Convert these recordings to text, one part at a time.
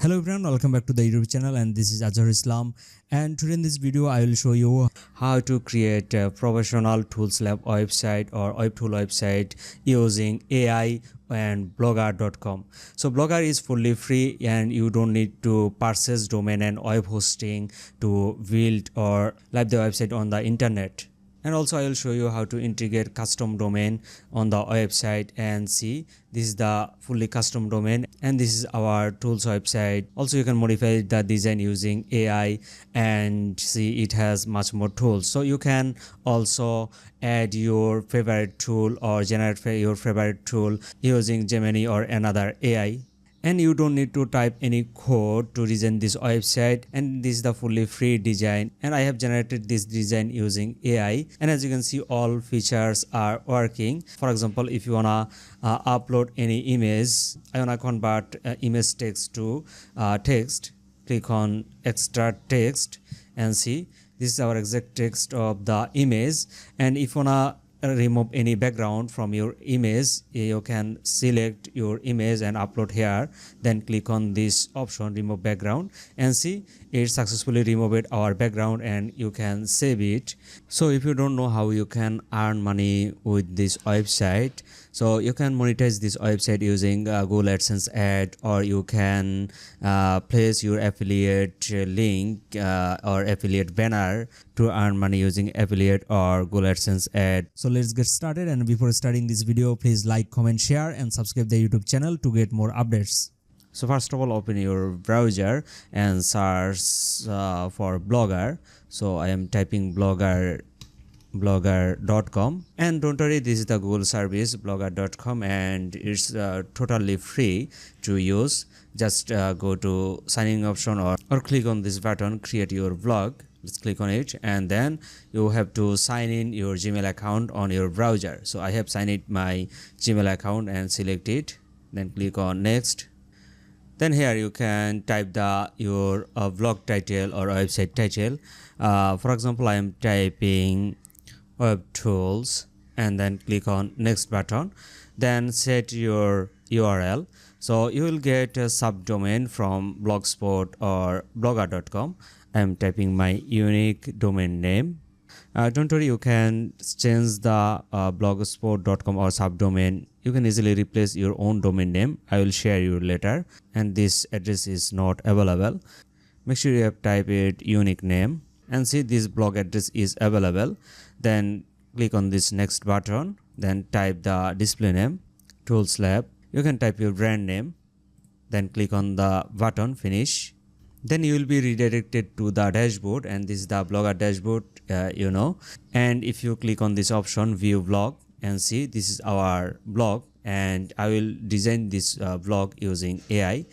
Hello everyone, welcome back to the YouTube channel, and this is Ajhar Islam. And today in this video I will show you how to create a professional tools lab website or web tool website using AI and blogger.com. So Blogger is fully free and you don't need to purchase domain and web hosting to build or live the website on the internet. And also I will show you how to integrate custom domain on the website, and see this is the fully custom domain and this is our tools website. Also you can modify the design using AI and see it has much more tools. So you can also add your favorite tool or generate your favorite tool using Gemini or another AI. And you don't need to type any code to design this website, and this is the fully free design, and I have generated this design using AI. And as you can see, all features are working. For example, if you wanna upload any image, I wanna convert image text to text, click on extract text and see this is our exact text of the image. And if you wanna remove any background from your image, you can select your image and upload here, then click on this option remove background, and see it successfully removed our background and you can save it. So if you don't know how you can earn money with this website, so you can monetize this website using Google AdSense ad, or you can place your affiliate link or affiliate banner to earn money using affiliate or Google AdSense ad. So let's get started, and before starting this video, please like, comment, share and subscribe the YouTube channel to get more updates. So first of all, open your browser and search for Blogger. So I am typing blogger.com, and don't worry, this is the Google service blogger.com, and it's totally free to use. Just go to signing option or click on this button, create your blog. Let's click on it, and then you have to sign in your Gmail account on your browser. So I have signed in my Gmail account and select it, then click on next. Then here you can type your blog title or website title. For example, I am typing web tools and then click on next button, then set your URL. So you will get a subdomain from blogspot or blogger.com. I am typing my unique domain name. Don't worry, you can change the blogspot.com or subdomain. You can easily replace your own domain name. I will share you later. And this address is not available. Make sure you have typed it unique name, and see this blog address is available. Then click on this next button, then type the display name, Tools Lab. You can type your brand name, then click on the button finish. Then you will be redirected to the dashboard, and this is the Blogger dashboard, and if you click on this option view blog, and see this is our blog, and I will design this blog using AI.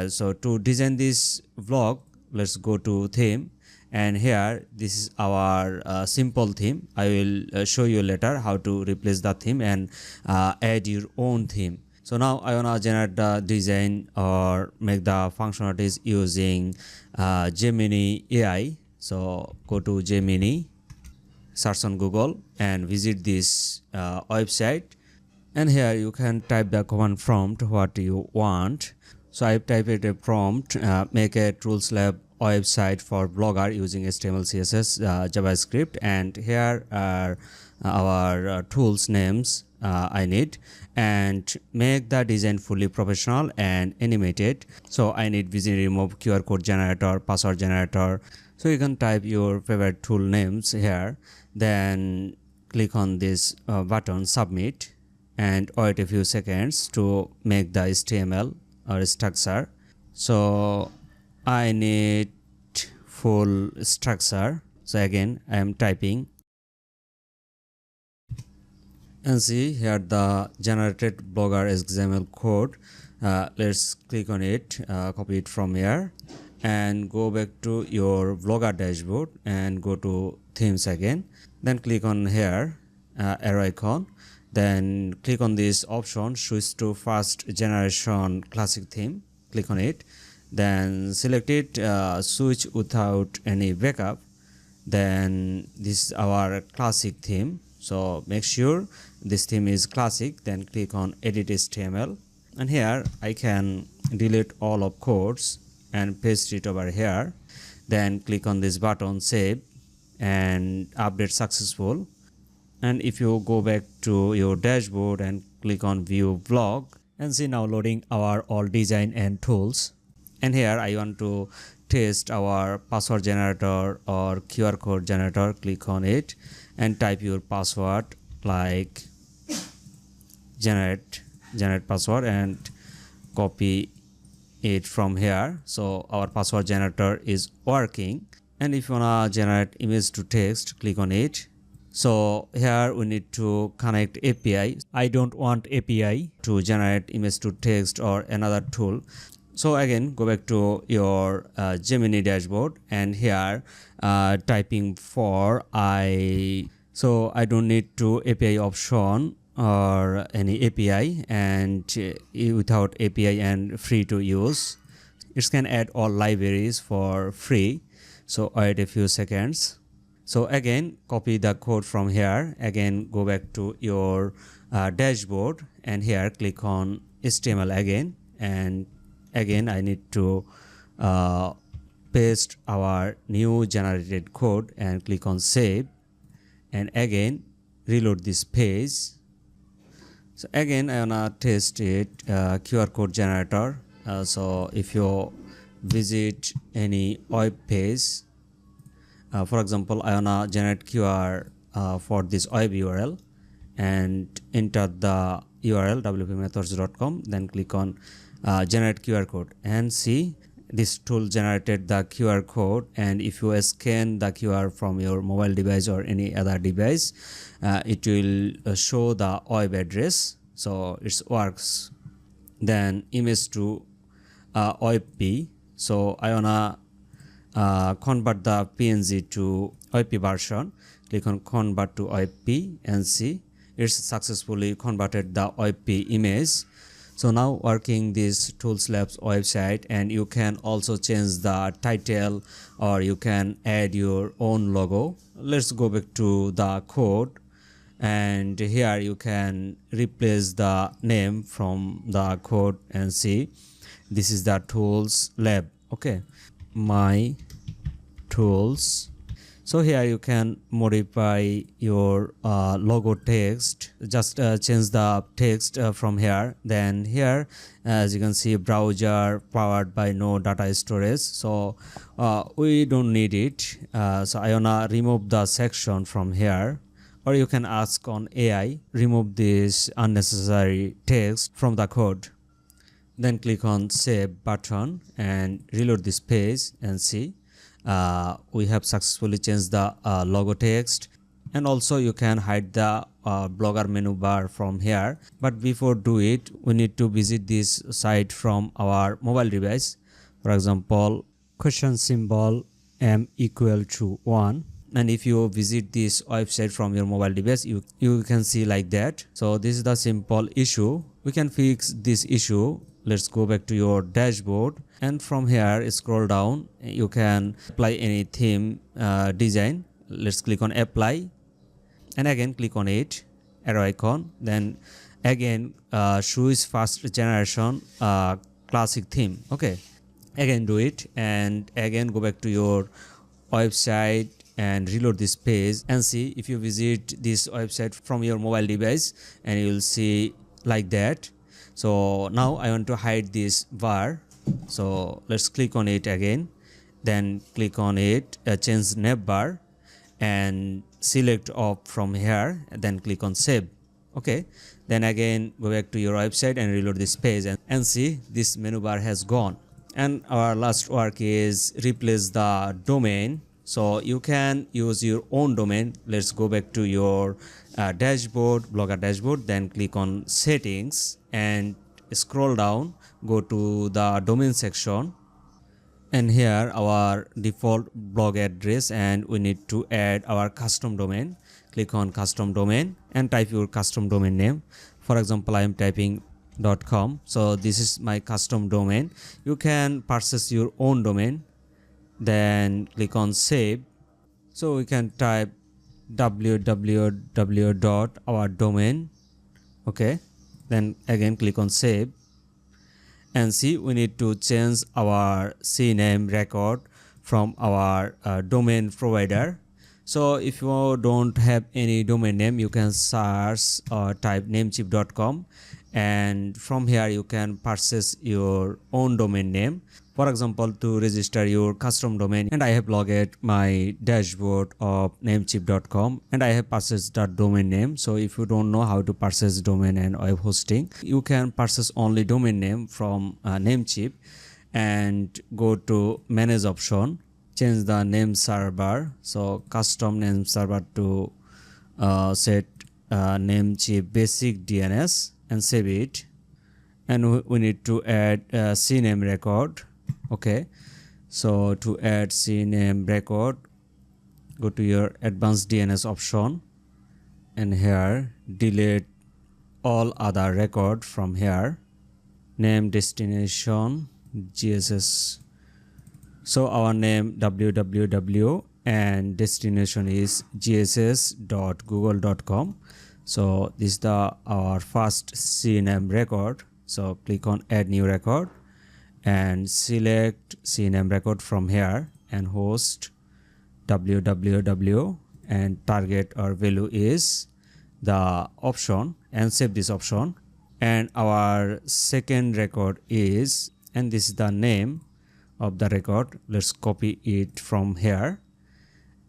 So to design this blog, let's go to theme, and here this is our simple theme. I will show you later how to replace the theme and add your own theme. So now I wanna generate the design or make the functionalities using Gemini AI. So go to Gemini, search on Google and visit this website, and here you can type the command prompt what you want. So I've typed a prompt, make a tools lab website for Blogger using HTML, CSS, JavaScript, and here are our tools names I need, and make the design fully professional and animated. So I need vision remove, QR code generator, password generator. So you can type your favorite tool names here, then click on this button submit, and wait a few seconds to make the HTML or structure. So I need full structure. So again I am typing, and see here the generated Blogger XML code. Let's click on it, copy it from here, and go back to your Blogger dashboard and go to themes again. Then click on here arrow icon, then click on this option switch to first generation classic theme. Click on it, then select it, switch without any backup. Then this is our classic theme. So make sure this theme is classic, then click on edit HTML, and here I can delete all of codes and paste it over here. Then click on this button save and update successful. And if you go back to your dashboard and click on view vlog and see now loading our all design and tools. And here I want to test our password generator or QR code generator. Click on it and type your password like generate password and copy it from here. So our password generator is working. And if you wanna generate image to text, click on it. So here we need to connect API. I don't want API to generate image to text or another tool. So again, go back to your Gemini dashboard and here typing for so I don't need to API option or any API, and without API and free to use. It can add all libraries for free. So wait a few seconds. So again, copy the code from here. Again, go back to your dashboard and here click on HTML again. And again, I need to paste our new generated code and click on save. And again, reload this page. So again, I wanna test it QR code generator. So if you visit any web page, for example, I wanna generate QR for this web URL and enter the URL wpmethods.com. Then click on generate QR code and see this tool generated the QR code. And if you scan the QR from your mobile device or any other device, it will show the web address. So it works. Then image to WebP. So I wanna convert the PNG to WebP version. Click on convert to WebP and see it's successfully converted the WebP image. So now working this Tools Labs website, and you can also change the title or you can add your own logo. Let's go back to the code, and here you can replace the name from the code and see this is the Tools Lab. Okay, my tools. So here you can modify your logo text. Just change the text from here. Then here, as you can see, browser powered by no data storage. So we don't need it. So I wanna remove the section from here. Or you can ask on AI, remove this unnecessary text from the code. Then click on save button and reload this page and see. We have successfully changed the logo text, and also you can hide the blogger menu bar from here. But before do it, we need to visit this site from our mobile device. For example, question symbol m equal to 1, and if you visit this website from your mobile device, you can see like that. So this is the simple issue. We can fix this issue. Let's go back to your dashboard, and from here scroll down. You can apply any theme design. Let's click on apply and again click on it, arrow icon. Then again choose first generation classic theme. Okay, again do it, and again go back to your website and reload this page and see. If you visit this website from your mobile device, and you will see like that. So now I want to hide this bar. So let's click on it again, then click on it, change navbar and select off from here, and then click on save. Okay, then again go back to your website and reload this page and see this menu bar has gone. And our last work is replace the domain. So you can use your own domain. Let's go back to your dashboard, Blogger dashboard, then click on settings and scroll down, go to the domain section, and here our default blog address, and we need to add our custom domain. Click on custom domain and type your custom domain name. For example, I am typing .com. So this is my custom domain. You can purchase your own domain, then click on save. So we can type www.our domain. Okay, then again click on save And see, we need to change our CNAME record from our domain provider. So if you don't have any domain name, you can search or type 𝓞𝓽𝓱𝓮𝓻 and from here you can purchase your own domain name. For example, to register your custom domain, and I have logged my dashboard of 𝓞𝓽𝓱𝓮𝓻 and I have purchased that domain name. So if you don't know how to purchase domain and web hosting, you can purchase only domain name from 𝓞𝓽 and go to manage option, change the name server, so custom name server to set 𝓞𝓽 basic DNS and save it. And we need to add CNAME record. Okay, so to add CNAME record, go to your advanced DNS option and here delete all other record from here, name, destination, GSS. So our name www and destination is gss.google.com. So this is our first CNAME record. So click on add new record and select CNAME record from here and host www and target or value is the option and save this option. And our second record is, and this is the name of the record. Let's copy it from here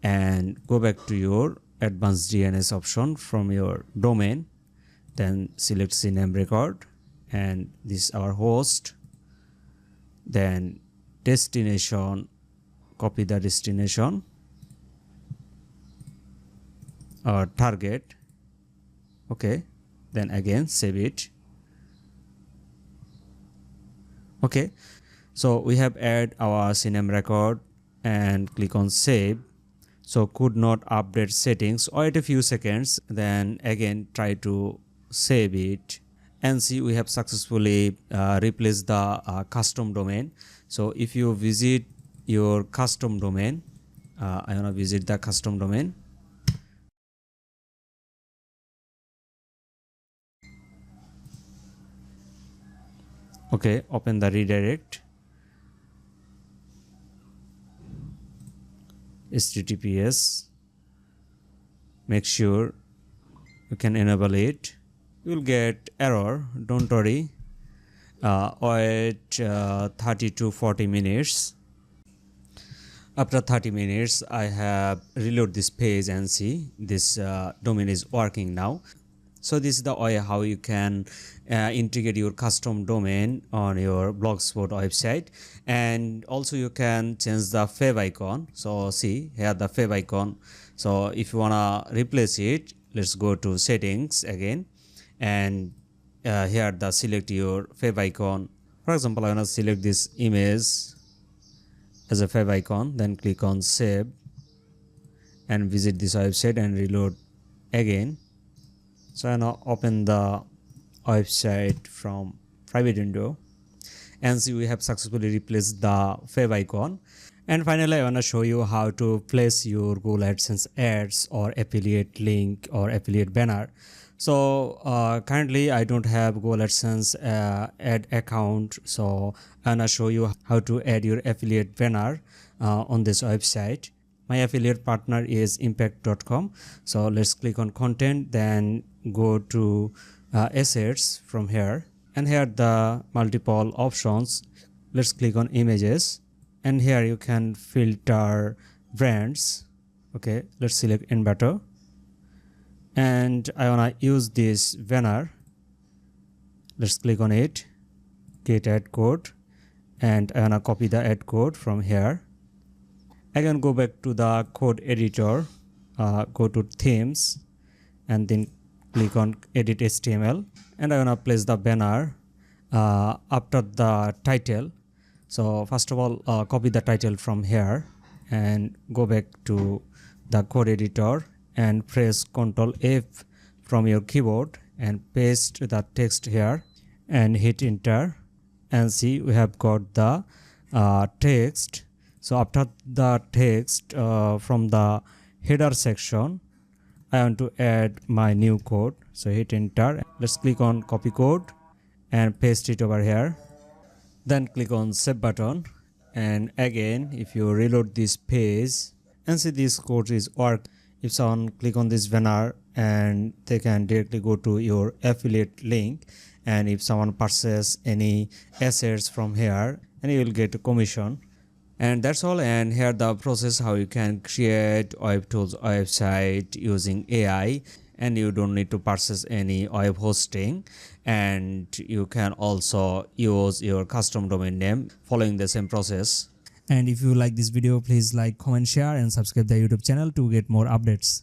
and go back to your advanced DNS option from your domain, then select CNAME record and this is our host, then destination, copy the destination or target. Okay, then again save it. Okay, so we have added our CNAME record and click on save. So could not update settings, wait a few seconds, then again try to save it and see we have successfully replaced the custom domain. So if you visit your custom domain, I want to visit the custom domain. Okay, open the redirect, HTTPS, make sure you can enable it. You will get error, don't worry, wait 30 to 40 minutes. After 30 minutes I have reload this page and see this domain is working now. So this is the way how you can integrate your custom domain on your Blogspot website, and also you can change the favicon. So see here the favicon. So if you wanna replace it, let's go to settings again, and here the select your favicon. For example, I wanna select this image as a favicon, then click on save and visit this website and reload again. So I now open the website from private window and see we have successfully replaced the favicon. And finally, I want to show you how to place your Google AdSense ads or affiliate link or affiliate banner. So currently I don't have Google AdSense ad account, so I'm gonna show you how to add your affiliate banner on this website. My affiliate partner is impact.com. So let's click on content, then go to assets from here, and here the multiple options. Let's click on images, and here you can filter brands. Okay, let's select Envato, and I wanna use this banner. Let's click on it, get ad code, and I wanna copy the ad code from here. Again, go back to the code editor, go to themes, and then click on edit HTML, and I wanna place the banner after the title. So first of all, copy the title from here and go back to the code editor and press Ctrl F from your keyboard and paste the text here and hit enter, and see we have got the text. So after the text from the header section, I want to add my new code. So hit enter. Let's click on copy code and paste it over here. Then click on save button, and again if you reload this page and see this code is work, if someone click on this banner and they can directly go to your affiliate link, and if someone purchase any assets from here, and you will get a commission. And that's all. And here the process how you can create web tools website using AI, and you don't need to purchase any web hosting, and you can also use your custom domain name following the same process. And if you like this video, please like, comment, share and subscribe the YouTube channel to get more updates.